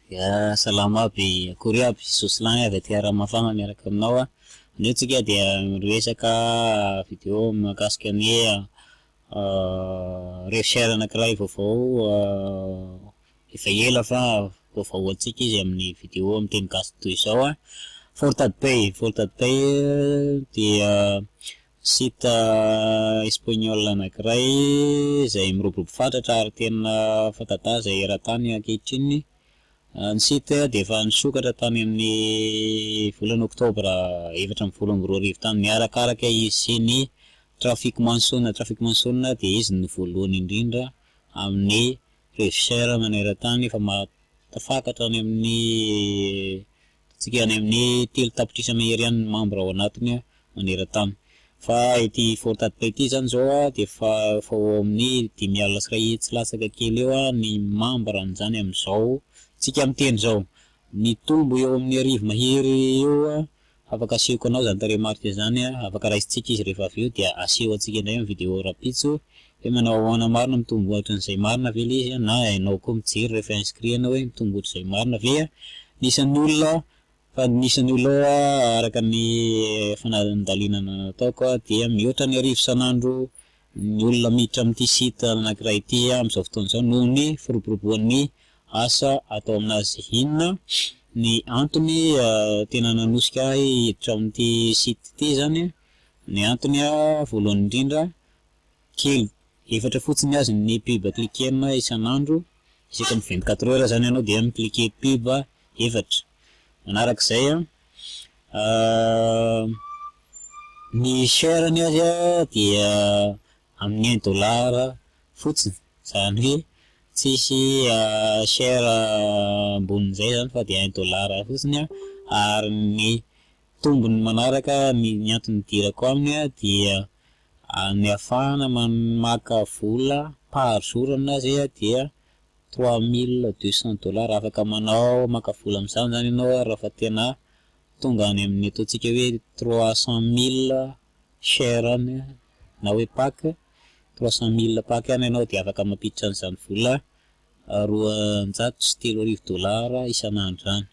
Ya salama aby akory aby sosilany avy aty Ranomafana miaraka aminao Nio tsika dia resaka vidéo mahakasika ny recherche anankiray vaovao efa ela fa vaovao antsika izy amin'ny vidéo amin'ny teny gasy toy izao Fortadepay dia site espagnol anankiray izay miroborobo fatratra ary tena fanta-daza eran-tany ankehitriny. Ny site dia efa nisokatra tany amin'ny volana oktobra 2022 tany niarakaraka izy sy ny trafic monsoon dia izy ny voalohany indrindra amin'ny recherche maneran-tany fa matafakatra any amin'ny telo tapitrisa mahery ihany ny membre ao anatiny maneran-tany. Fa ity Fortadepay ity zany zao dia efa ao amin'ny 5,000 tsy latsaka kely eo ny membre an'izany amin'izao tsika miteny zao. Ny tombo eo amin'ny 1000 mahery eo afaka asehoko anao zany tarehimarika zany afaka raisintsika izy rehefa avy eo dia aseho antsika indray amin'ny vidéo rapitso hoe manao ahoana marina mitombo ohatran'izay marina ve le izy na ianao koa mijery rehefa inscrit anao hoe mitombo ohatr'izay marina ve nisan'ny olona araka ny fanadalinana nataoko dia mihoatra ny 1000 isan'andro ny olona miditra amin'ity site anankiray ity amin'izao fotoana izao noho ny firoboroboan'ny asa atao aminazy. Inona ny antony tena nanosika hiditra amin'ity site ity zany? Ny antony voalohany indrindra kely efatra fotsiny azy ny pub cliquena isan'andro isaka 24 heures zany ianao dia mi-cliquer pub efatra. Manarak'izay ny share-ny azy dia amin'ny $1 fotsiny zany hoe tsisy share ambonin'izay zany fa dia $1 fotsiny ary ny tombony manaraka ny antony dirako aminy dia ny afahana maka vola par jour aminazy dia $3200 afaka manao maka vola amin'izany zany ianao raha fa tena tonga any amin'ny ataontsika hoe 300,000 share na hoe pack 300,000 pack any ianao dia afaka mampiditra an'izany vola $203 isan'andro zany.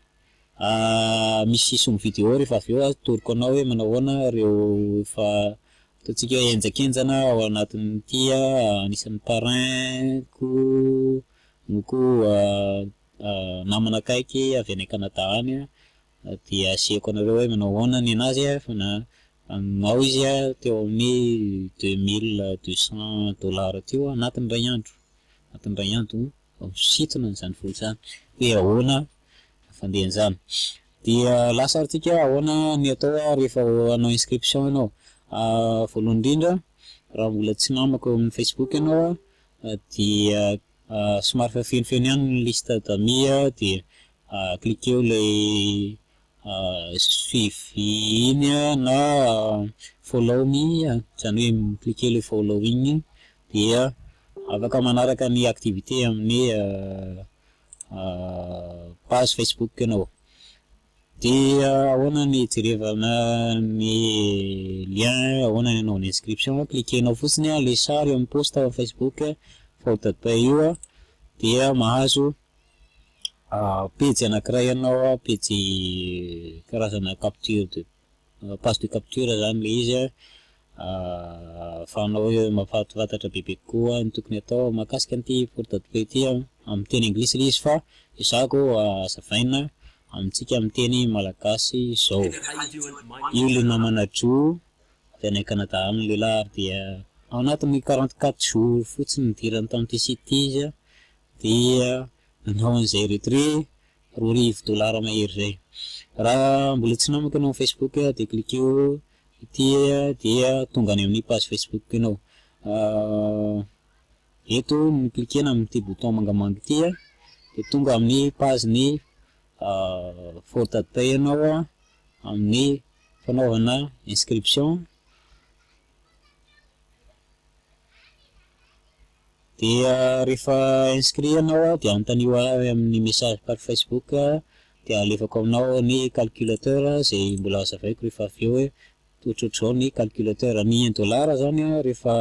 Misy sisony vidéo rehefa avy eo atoroko anao hoe manao ahoana reo efa ataontsika hoe enjakenjana ao anatin'ity anisan'ny parrainko noko namana akaiky avy any Canada any dia asehoko anareo hoe manao ahoana ny anazy fa nao izy teo amin'ny $2200 teo anatin'ny ray andro misintona an'izany vola zany hoe ahoana fandehan'izany. Dia lasa aritsika ahoana ny atao rehefa hanao inscription ianao. Voalohany indrindra raha mbola tsy namako eo amin'ny Facebook ianao dia somary fa fenofeno ihany ny liste d'amis dia cliqueo ilay suivi iny na follow me zany hoe cliquer le following dia afaka manaraka ny activité amin'ny page Facebook ianao. Dia ahoana ny jerevana ny lien ahoana ny anao ny inscription cliquenao fotsiny le sary eo amin'ny post amin'ny Facebook Fortadepay io dia mahazo page anankiray ianao page karazana capture de page de capture zany le izy ahafahanao hoe mampahafantatra bebe kokoa ny tokony atao mahakasika an'ity Fortadepay ity amin'ny teny anglisy le izy fa izako azavaina amintsika amin'ny teny malagasy izao. Io le namana Jo avy any Canada any lehilahy dia ao anatin'ny 44 jours fotsiny nidirany tamin'ity site izy dia nanao an'izay retrait $200 mahery zay. Raha mbola tsy namako ianao Facebook dia cliqueo ity dia tonga any amin'ny page Facebook ianao. Eto ny cliquena amin'ity bouton mangamanga ity dia tonga amin'ny page ny Fortadepay ianao amin'ny fanaovana inscription. Dia rehefa inscrit ianao dia anontaniwa amin'ny message par Facebook dia alefako aminao ny calculateur izay mbola hazavaiko rehefa avy eo hoe ohatrohatr'izao ny calculateur ny $1 zany rehefa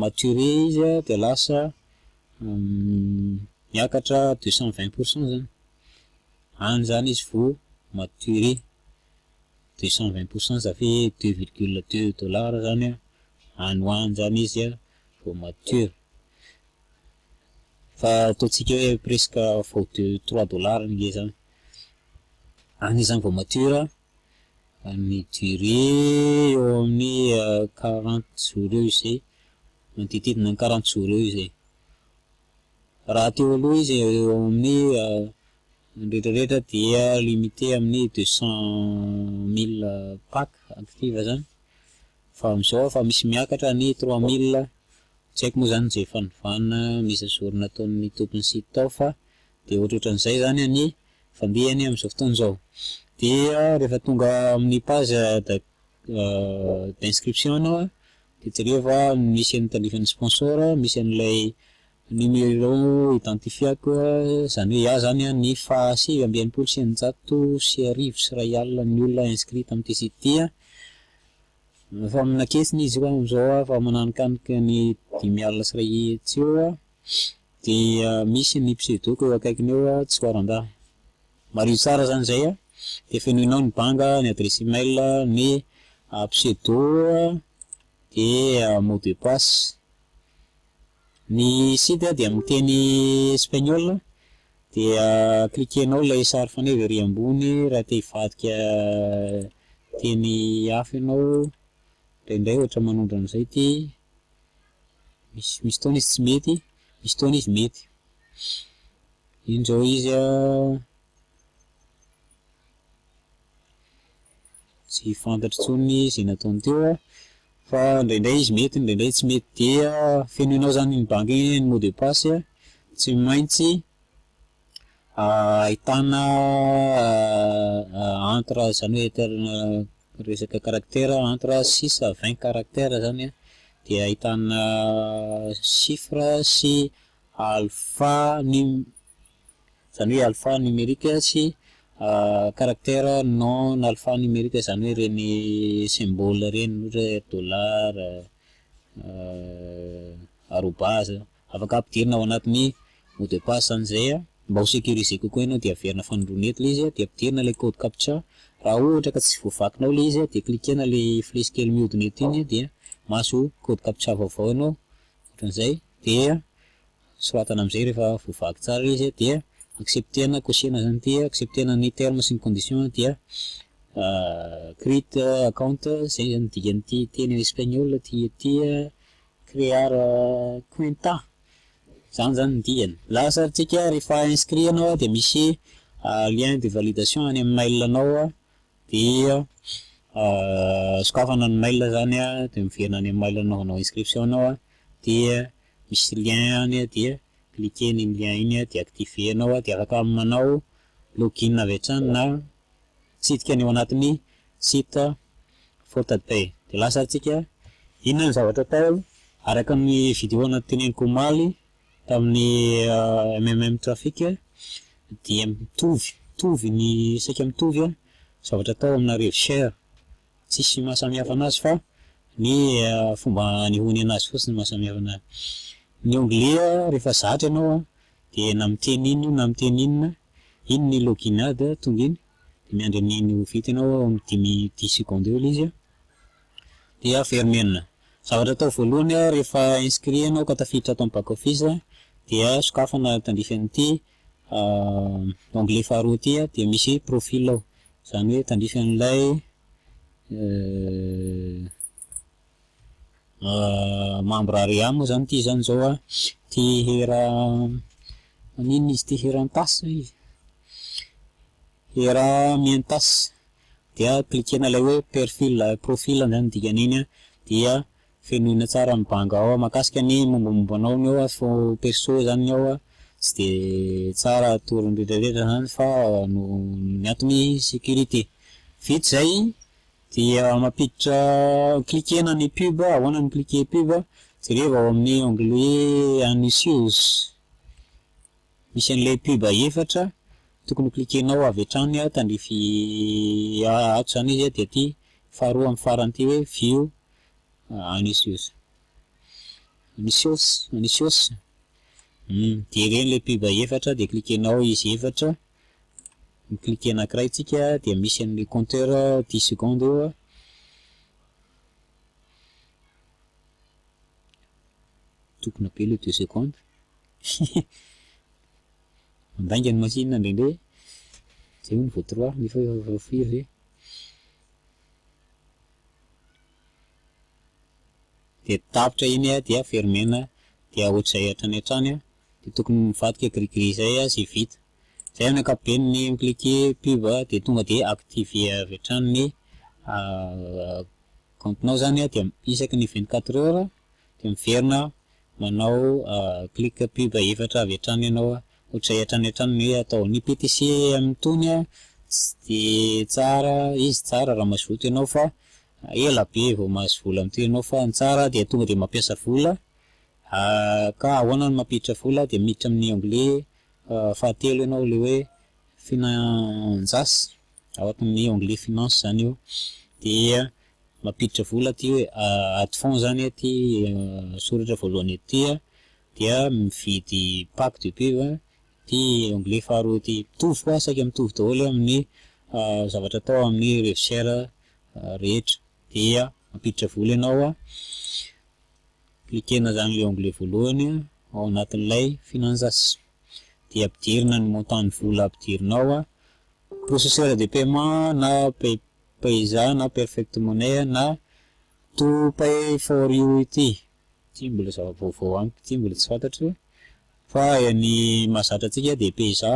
maturé izy dia lasa miakatra 220% zany. any zany izy vo maturé 220%, ça fait 2,2 dollars zany any ho any zany izy vo mature. Fa ataontsika hoe presque vao 3 dollars nge zany any izy zany vo mature. Ny durée eo amin'ny 40 jours eo izay, manodididina ny 40 jours eo izay. Raha teo aloha izy eo amin'ny rehetrarehetra dia limité amin'ny 200,000 pack active zany, fa amizao fa misy miakatra ny 3000. Tsy haiko moa zany zay fanivana misy jour nataon'ny tompony site tao, fa de ohatrohatran'izay zany ny fandehany am'izao fotoana zao. Dia rehefa tonga amin'ny page d'inscription anao de jereva misy ny tandrifany sponsor, misy an'ilay numéro identifiako, zany hoe zany ny fa 7,990 sy iray alina ny olona inscrit amin'ity site ity. Fa aminakesiny izy io amizao fa mananikanika ny 5 alina sy iray hetsy eo, dia misy ny pseudoko eo akaikiny eo tsy hoaran-dahy. Mario tsara zany zay de fenoinao ny banga, ny adresse email, ny pseudo de mot de passe. Ny site dia amin'ny teny espagnol, dia cliquenao ilay sary faneva ery ambony raha te hivadika teny hafa ianao. Indraindray ohatra manondro an'izay ty, misy fotoana izy tsy mety, misy fotoana izy mety. Iny zao izy tsy fantatro tsony izay nataony teo, fa indraindray izy mety, indraindray tsy mety. Dia fenoinao zany ny banque iny, ny mot de passe, tsy maintsy ahitana entre zany hoe resaka caractère entre 6 à 20 caractères zany, dia ahitana chiffre sy alpha zany hoe alpha numérique sy caractère non alpha numérique, zany hoe reny symbole reny, ohatra dollar, arobase, afaka ampidirina ao anatin'ny mot de passe zany zay mba ho sécuriser kokoa ianao, dia averina fanondronety le izy, dia ampidirina ilay code captcha. Raha ohatra ka tsy voavakinao le izy dia cliquena le flèche kely mihodina eto iny, dia mahazo code captcha vaovao ianao ohatran'izay, dia soratana am'izay rehefa voavaky tsara izy, dia acceptena cautionner zany ty, acceptena ny termes sy ny conditions, dia create account, zay zany dikan'ity teny espagnol ty crear cuenta, zany zany ny dikany. Lasatsika rehefa inscrit anao dia misy lien de validation any amin'ny mail anao, dia sokafana ny mail zany dia miverina any amin'ny mail anao inscription anao, dia misy lien any, dia cliquer ny lien iny dia activer anao, dia afaka manao login avy hatrany na tsidika ny ao anatin'ny site Fortapay. Dia lasatsika inona ny zavatra atao araka ny vidéo teneniko omaly tamin'ny MMM Traffic, dia mitovy ny saika mitovy zavatra atao aminareo share, tsisy mahasamihafa anazy fa ny fomba nihony anazy fotsiny mahasamihafa anazy. Ny anglais rehefa zatra ianao dia na miteny inona na miteny inona, iny ny loginade tonga iny, dia miandry an'iny ho vita ianao amin'ny 10 secondes eo izy, dia fermena. Zavatra atao voalohany rehefa inscrit ianao ka tafiditra ato amin'ny back office, dia sokafana tandrifan'ity onglet faharoa ty, dia misy profil ao, zany hoe tandrifan'ilay membre area moa zany ty zany zao Tihera an'iny izy Tiherantas izy Heramientas, dia cliquena ilay hoe profil zany dikan'iny, dia fenoina tsara ny banga ao makasika ny mombamombanao ny ao fo perso zany ao, tsy de tsara torony rehetrarehetra zany fa no ny antony sécurité. Vita zay dia mampiditra cliquena ny pub, ahoana ny cliquer pub, jereva ao amin'ny onglet anisios, misy an'ilay pub efatra tokony cliquenao avy hatrany tandrify ato zany izy, dia ty faharoa amin'ny farany ty hoe view anisios dia ireny le pub efatra, dia cliquenao izy efatra, cliquer anankiray tsika dia misy an'ilay compteur 10 secondes eo tokona be le 2 secondes mandainga ny machine ndraindray zay ny vao 3 nefa 4 ve dia tapitra iny dia fermena dia ohatr'izay hatrany hatrany dia tokony mivadika gris zay sy vita zay amin'ny ankapobeny ny cliquer pub dia tonga dia activer avy hatrany ny compte-nao zany dia isaky ny 24 heures dia miverina manao clic pub efatra avy hatrany ianao ohatr'izay hatrany hatrany ny atao ny PTC amin'ny tony dia tsara izy tsara raha mazoto ianao fa ela be vao mahazo vola amin'ity ianao fa ny tsara dia tonga dia mampiasa vola ka ahoana ny mampiditra vola dia miditra amin'ny onglet fahatelo ianao le hoe finanzas ao anatin'ny onglet finance zany io dia mampiditra vola ty hoe ady fond zany ty soratra voalohany ety dia mividy pack de pub ty onglet faharoa ty mitovy koa saika mitovy daholo amin'ny zavatra atao amin'ny reviseur rehetra dia mampiditra vola ianao cliquena zany le onglet voalohany ao anatin'ilay finanzas dia ampidirina ny montant ny vola ampidirinao processeur de paiement na Payza na Perfect Money na to pay for you ity ty mbola zava-vaovao amiko ty mbola tsy fantatro fa ny mahazatra antsika dia Payza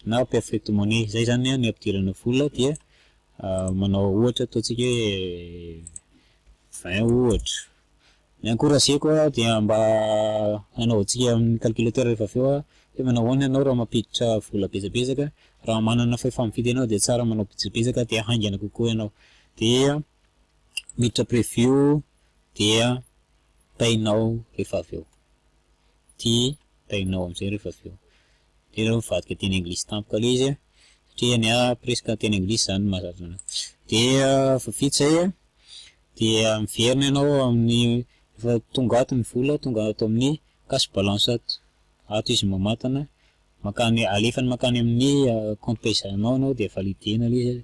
na Perfect Money zay zany ny ampidirana vola dia manao ohatra ataontsika hoe 20 ohatra ny encourageko dia mba anaovantsika amin'ny calculateur rehefa aveo hoe manao ahoana ianao raha mampiditra vola betsabetsaka raha manana fahefa mifidy ianao dia tsara manao betsabetsaka dia haingana kokoa ianao dia miditra preview dia painao rehefa aveo ty painao amin'izay rehefa aveo dia rehefa mivadika teny anglisy tampoka le izy satria ny presque teny anglisy zany mahazatra dia vita zay dia miverina ianao amin'ny efa tonga ato ny vola tonga ato amin'ny cash balance ato izy mamatana makany alefany makany amin'ny compte paysanao anao dia validena le izy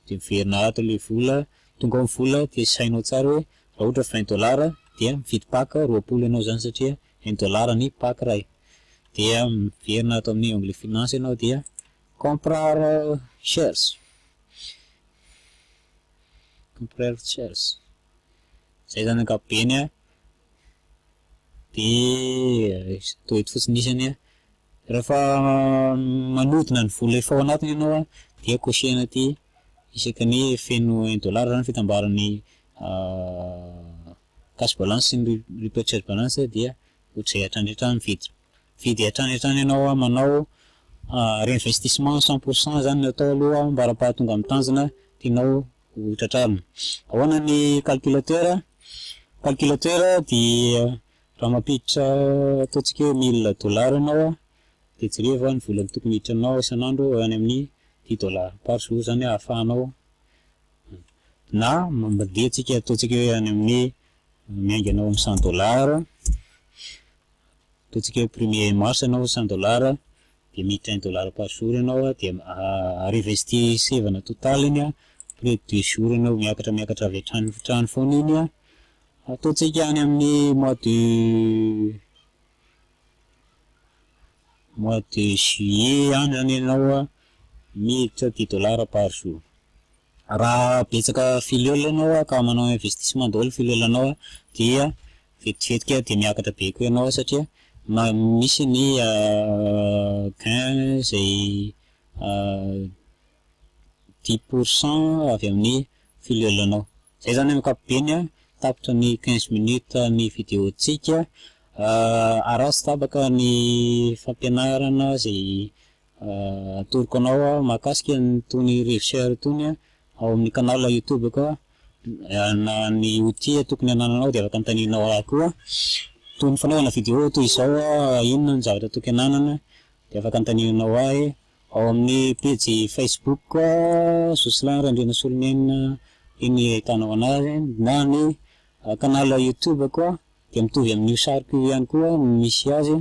dia miverina ato le vola tonga amin'ny vola dia sainao tsara hoe raha ohatra $20 dia mividy pack 20 ianao zany satria $20 ny pack ray dia miverina ato amin'ny onglet finance ianao dia comprar shares zay zany ankapobeny dia toeto fotsiny isany rehefa manodina ny vola efa ao anatiny ianao dia cochena ty isaky ny feno $1 zany fitambarany cash balance sy ny repurchase balance dia ohatr'izay hatrany hatrany mividy hatrany hatrany ianao manao réinvestissement 100% zany natao aloha mba raha-pahatonga amin'ny tanjona tianao ho tratrarina ahoana ny calculateur dia raha mampiditra ataontsika hoe $1000 ianao dia jereva ny vola tokony hiditranao isan'andro any amin'ny $10 par jour zany ahafahanao na mandeha antsika ataontsika hoe any amin'ny miainganao amin'ny $100 ataontsika hoe 1er mars ianao $100 dia miditra $1 par jour ianao dia réinvestir total iny près de 2 jours ianao miakatra avy hatrany foana iny ataontsika any amin'ny mois de juillet any zany ianao miditra $10 par jour raha betsaka filiole ianao ka manao investissement daholo filiole anao dia vetivetika dia miakatra be koa ianao satria misy ny gain zay 10% avy amin'ny filiole anao zay zany amin'ny ankapobeny tapitra ny 15 minutes ny vidéotsika arasy tabaka ny fampianarana zay atoroko anao mahakasika tony reviseur tony ao amin'ny canal YouTube koa na ny outil tokony anananao dia afaka anontanianao koa tony fanaovana vidéo toy izao inona ny zavatra tokony ananana dia afaka anontanianao ao amin'ny page Facebook Jocelyn Randriana Solonena iny ahitanao anazy na ny canal YouTube koa dia mitovy amin'io sariko ihany koa misy azy